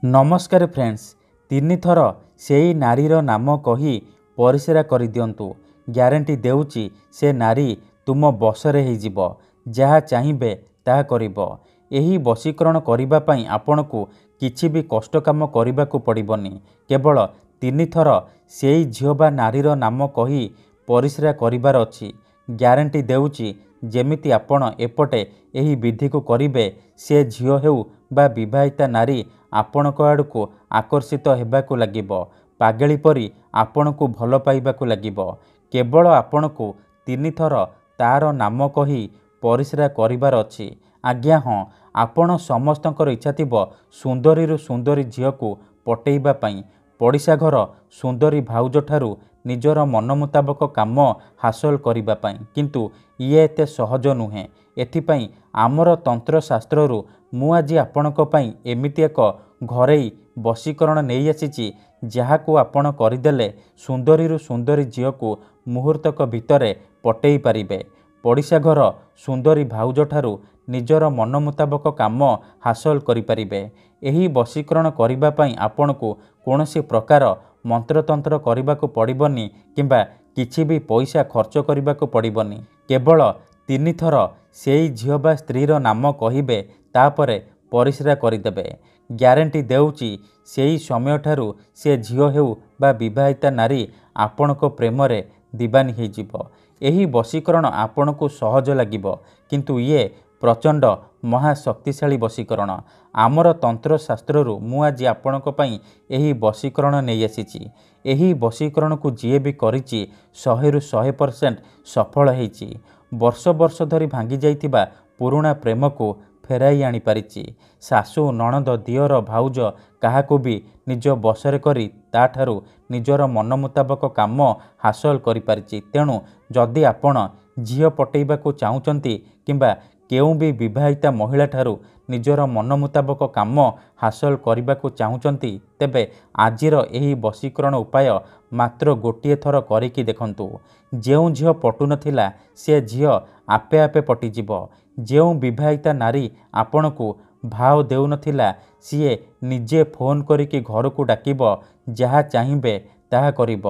नमस्कार फ्रेंड्स, तीन थर सेई नारीर नाम कही परिस्रा कर दियंतु। ग्यारंटी देउची से नारी तुम बसरे होइजिब, जहा चाहिए ताहा करिब। एही वशीकरण करिबा पई आपनकु किछि भी कष्ट काम करिबाकु पड़िबनी। केवल तीन थर सेई झियो बा नारीर नाम कही परिस्रा करिबार अछि। ग्यारंटी देउची जेमिति आपण एपटे एही विधि को करिबे, से झियो हेउ बा विवाहिता नारी आपणक आड़कू आकर्षित हेबाकू लागिब, पागेली परी आपणकू भल पाइबाकू लागिब। केवल आपणकू तीन थर तार नाम कही परिस्रा करिबार अछि। आज्ञा हाँ, आपण समस्तंकर इच्छा थिबो सुंदरी सुंदरी झियोकू पटेइबा पई, पड़िशा घर सुंदरी भाउज ठारू निजर मन मुताबक काम हासिल करिबा पई, किंतु ये एते सहज नुहे। एथिपई आमर तंत्र शास्त्ररू मु आज आपणक पई एमिति एक घरेई वशीकरण नहीं आसीची, जहाकू आपण करिदेले सुंदरी सुंदरी झियोकू मुहूर्तक भितरे पटेई पारिबे। पड़िशा घर सुंदरी भाउज ठारू निजर मन मुताबक काम हासिल करिपारिबे। एही वशीकरण करिबा पई आपणकू कोनोसी प्रकार मंत्रतंत्र करिबाकू पड़िबनी किंबा किछि भी पैसा खर्च करिबाकू पड़िबनी। केवल तीन थर सेई झियो बा स्त्रीर नाम कहिबे, तापरे परिस्रा करिदेबे। ग्यारंटी देउची सेई समय ठारू से झियो हेउ बा विवाहिता नारी आपणक प्रेमरे दीवानी होइजिब। एही वशीकरण आपणकू सहज लागिब, किंतु ये प्रचंड महाशक्तिशाली वशीकरण। आमर तंत्र शास्त्ररू मु आज आपणक पई एही वशीकरण नहीं आसीची। एही वशीकरण को जीए भी करिची 100% सफल होइची। वर्ष वर्ष धरी भांगी जाइथिबा पुराणा प्रेम को फेराई आनी पारिची। सासू नणद दियर भाउज काहाकू भी निज बसरे करी ताठारू निजर मन मुताबक काम हासिल करि पारिची। तेणु जदि आपण झियो पटेइबाकू चाहुचंती किंबा केउ भी विवाहिता महिला ठारू निजर मन मुताबक काम हासिल करिबाकू चाहुचंती, तेबे आजिर एही वशीकरण उपाय मात्र गोटिए थर करिकी देखंतु। जेउ झियो पटु नथिला से झियो आपे आपे पटिजिब। जेउ विवाहिता नारी आपणकू भाव देउ नथिला सीए निजे फोन करिकी घरकू डाकिब, जहा चाहिए ताहा करिब,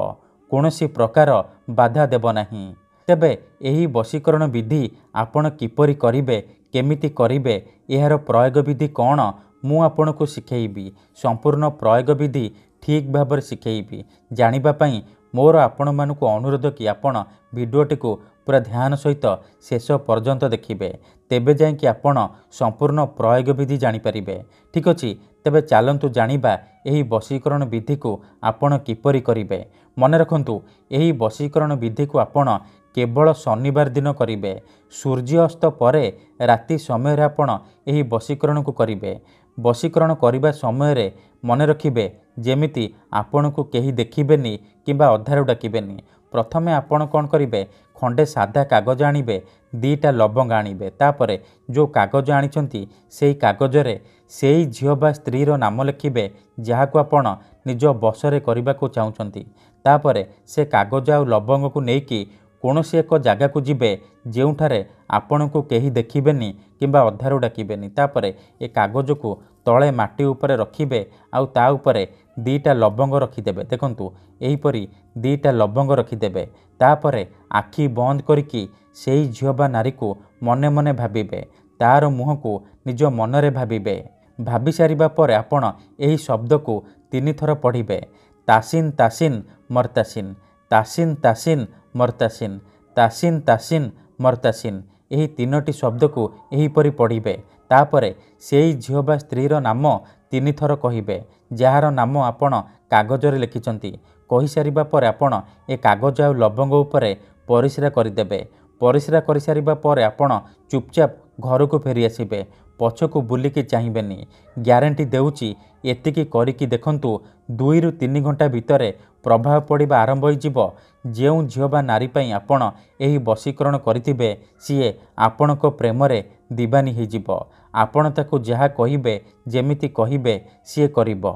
कोनोसी प्रकार बाधा देब नाही। तेबे एही वशीकरण विधि आपण किपरि करिबे, केमिति करिबे, एहार प्रयोग विधि कौन, मु आपणकू शिखेइबी। संपूर्ण प्रयोग विधि ठीक भाବରେ शिखेइबी। जानिबा पई मोर आपण मानकू अनुरोध कि आपण भिडियोटी को पूरा ध्यान सहित शेष पर्यंत देखिबे, तेबे जाय कि आपण संपूर्ण प्रयोग विधि जानि परिबे। ठीक अछि, तेबे चालंतु जानिबा एही वशीकरण विधि को आपण किपरि करिबे। मने रखंतु, एही वशीकरण विधि को आपण केवल शनिवार दिन करिबे। सूर्यास्त परे राति समय रे आपण एही वशीकरण को करिबे। वशीकरण करिबा समय रे मने रखिबे जेमिति आपण को केही देखिबेनी किंबा अधारू डाकिबेनी। प्रथमे आपण कोन करिबे, खंडे सादा कागज आनिबे, दीटा लवंग आनिबे। तापरे जो कागज आनिचंती सेई कागजरे सेई झियो बा स्त्रीर नाम लिखिबे, जहाकू आपण निज बसरे करिबाकू चाहुचंती। तापरे से कागज आ लवंग को नेकी कोनोसी एक जगह को जिबे, जेउठारे आपणकू केही देखिबेनी किंबा अधारू डाकिबेनी। तापरे ए कागज को तले माटी उपरे रखिबे, आउ ता उपरे दीटा लवंग रखिदेबे। देखंतु एहीपरी दीटा लवंग रखिदेबे। तापरे आखि बंद करिकी सेई झियो बा नारी को मने मने भाबिबे, तार मुह को निज मनरे भाबिबे। भाबी सारिबा परे आपण एही शब्द को तीन थर पढ़िबे, तासिन तासिन मरतासिन, तासिन तासिन मरतासिन, तासिन तासिन मरतासिन। एही तीनोटी शब्द को एहीपरि पढ़िबे। तापरे सेई झियो बा स्त्रीर नाम तीन थर कहिबे, जहार नाम आपण कागजरे लिखिचंती। कहि सारिबा परे आपण ए कागज आ लवंग उपरे परिस्रा करिदेबे। परिस्रा करि सारिबा परे आपण चुपचाप घरकू फेरी आसिबे, पछकू बुलिकी चाहिबेनी। ग्यारंटी देउची एतिकी करिकी देखंतु, 2 ରୁ 3 घंटा भितरे प्रभाव पड़िबा आरंभ होइजिब। जेउ झियो बा नारी पई आपण एही वशीकरण करिथिबे, सीए आपणक प्रेमरे दीवानी होइजिब। आपण ताकू जहा कहिबे, जेमिति कहिबे, सीए करिब।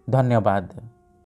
धन्यवाद।